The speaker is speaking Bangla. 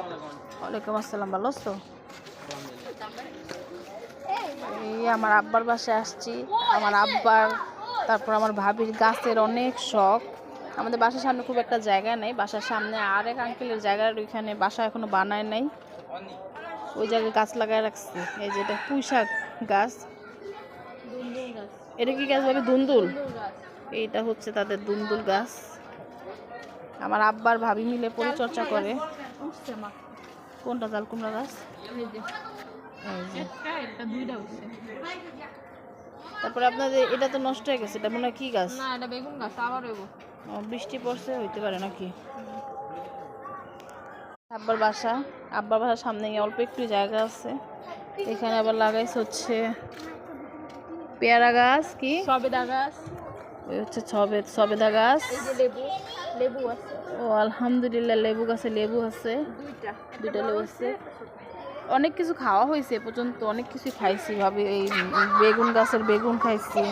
ওয়ালাইকুম আসসালাম, ভালো আছো? এই আমার আব্বার বাসায় আসছি। আমার আব্বার, তারপর আমার ভাবির গাছের অনেক শখ। আমাদের বাসার সামনে খুব একটা জায়গা নেই, বাসার সামনে আরেক আঙ্কেলের জায়গার ওইখানে বাসা এখনো বানায় নাই, ওই জায়গায় গাছ লাগায় রাখছি। এই যে এটা পুঁই শাক গাছ। এটা কি গাছ বলে? দুন্দুল। এইটা হচ্ছে তাদের দুন্দুল গাছ। আমার আব্বার ভাবি মিলে পরিচর্যা করে। কোনটা চাল কুমড়া গাছ? তারপরে আপনাদের এটা তো নষ্ট হয়ে গেছে, এটা মনে হয় কি গাছ? না, এটা বেগুন গাছ। আবার বৃষ্টি পড়ছে, হইতে পারে নাকি। আব্বার বাসার সামনে অল্প একটু জায়গা আছে, এখানে আবার লাগাইছে হচ্ছে পেয়ারা গাছ, কি সবেদা গাছ, ওই হচ্ছে সবেদা গাছ। এই যে লেবু আছে। ও আলহামদুলিল্লাহ, লেবু গাছে লেবু আছে, দুইটা লেবু আছে। অনেক কিছু খাওয়া হয়েছে এ পর্যন্ত, অনেক কিছু খাইছি ভাবি। এই বেগুন গাছের বেগুন খাইছি।